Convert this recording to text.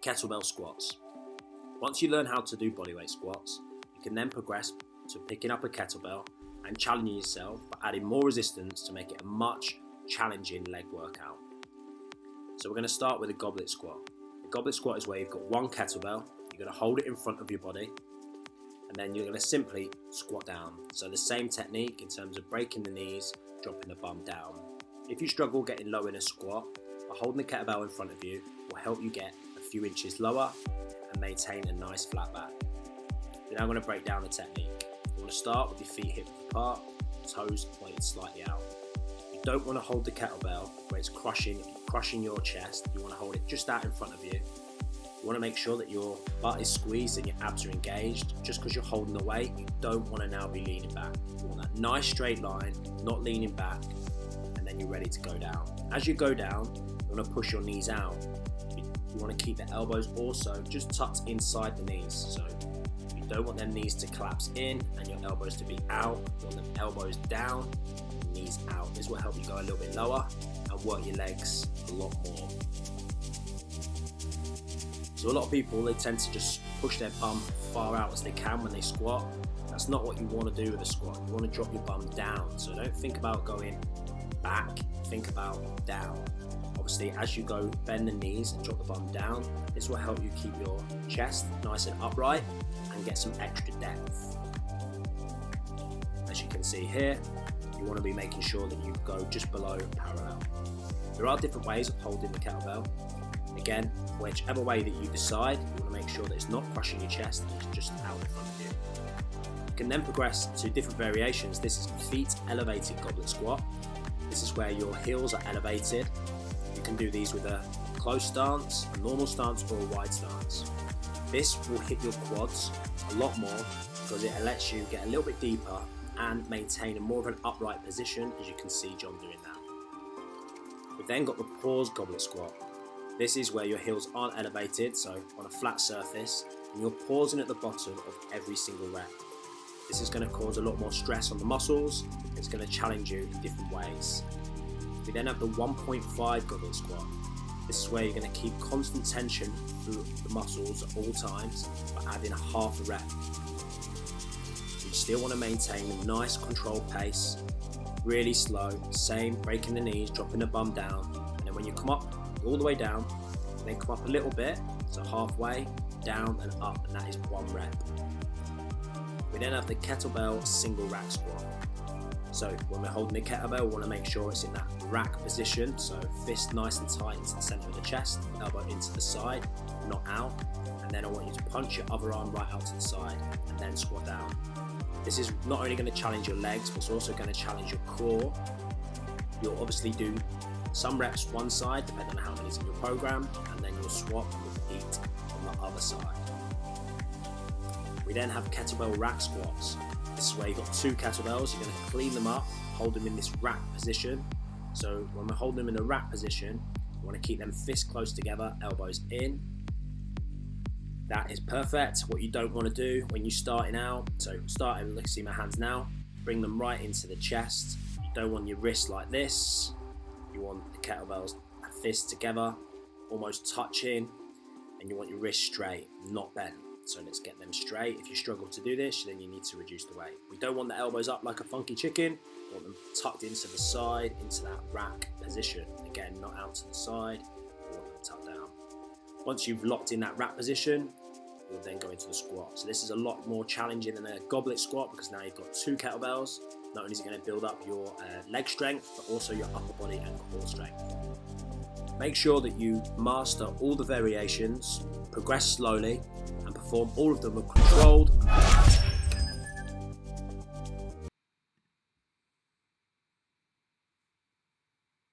Kettlebell squats. Once you learn how to do bodyweight squats, you can then progress to picking up a kettlebell and challenging yourself by adding more resistance to make it a much challenging leg workout. So we're going to start with a goblet squat. The goblet squat is where you've got one kettlebell, you're going to hold it in front of your body, and then you're going to simply squat down. So the same technique in terms of breaking the knees, dropping the bum down. If you struggle getting low in a squat, by holding the kettlebell in front of you will help you get a few inches lower and maintain a nice flat back. We're now going to break down the technique. You want to start with your feet hip width apart, toes pointed slightly out. You don't want to hold the kettlebell where it's crushing your chest. You want to hold it just out in front of you. You want to make sure that your butt is squeezed and your abs are engaged. Just because you're holding the weight, you don't want to now be leaning back. You want that nice straight line, not leaning back, and then you're ready to go down. As you go down, you want to push your knees out. You want to keep the elbows also just tucked inside the knees. So you don't want them knees to collapse in and your elbows to be out. You want them elbows down, knees out. This will help you go a little bit lower and work your legs a lot more. So a lot of people, they tend to just push their bum far out as they can when they squat. That's not what you want to do with a squat. You want to drop your bum down. So don't think about going back, think about down. Obviously, as you go, bend the knees and drop the bum down. This will help you keep your chest nice and upright and get some extra depth. As you can see here, you want to be making sure that you go just below parallel. There are different ways of holding the kettlebell. Again, whichever way that you decide, you want to make sure that it's not crushing your chest and it's just out in front of you. You can then progress to different variations. This is feet elevated goblet squat. This is where your heels are elevated. You can do these with a close stance, a normal stance, or a wide stance. This will hit your quads a lot more because it lets you get a little bit deeper and maintain a more of an upright position, as you can see John doing now. We've then got the pause goblet squat. This is where your heels aren't elevated, so on a flat surface, and you're pausing at the bottom of every single rep. This is going to cause a lot more stress on the muscles. It's going to challenge you in different ways. We then have the 1.5 goblet squat. This is where you're going to keep constant tension through the muscles at all times by adding a half a rep. You still want to maintain a nice controlled pace, really slow, same, breaking the knees, dropping the bum down, and then when you come up all the way down, and then come up a little bit, so halfway, down and up, and that is one rep. We then have the kettlebell single rack squat. So when we're holding the kettlebell, we want to make sure it's in that rack position, so fist nice and tight into the center of the chest, elbow into the side, not out, and then I want you to punch your other arm right out to the side, and then squat down. This is not only going to challenge your legs, but it's also going to challenge your core. You'll obviously do some reps one side, depending on how many's in your program, and then you'll swap and repeat on the other side. We then have kettlebell rack squats. This is where you've got two kettlebells. You're going to clean them up, hold them in this rack position. So when we're holding them in the rack position, you want to keep them fists close together, elbows in. That is perfect. What you don't want to do when you're starting out, so starting, let's see my hands now, bring them right into the chest. You don't want your wrists like this. You want the kettlebells and fists together, almost touching, and you want your wrists straight, not bent. So let's get them straight. If you struggle to do this, then you need to reduce the weight. We don't want the elbows up like a funky chicken. We want them tucked into the side, into that rack position. Again, not out to the side. We want them tucked down. Once you've locked in that rack position, we'll then go into the squat. So this is a lot more challenging than a goblet squat because now you've got two kettlebells. Not only is it going to build up your leg strength, but also your upper body and core strength. Make sure that you master all the variations, progress slowly, and perform all of them with controlled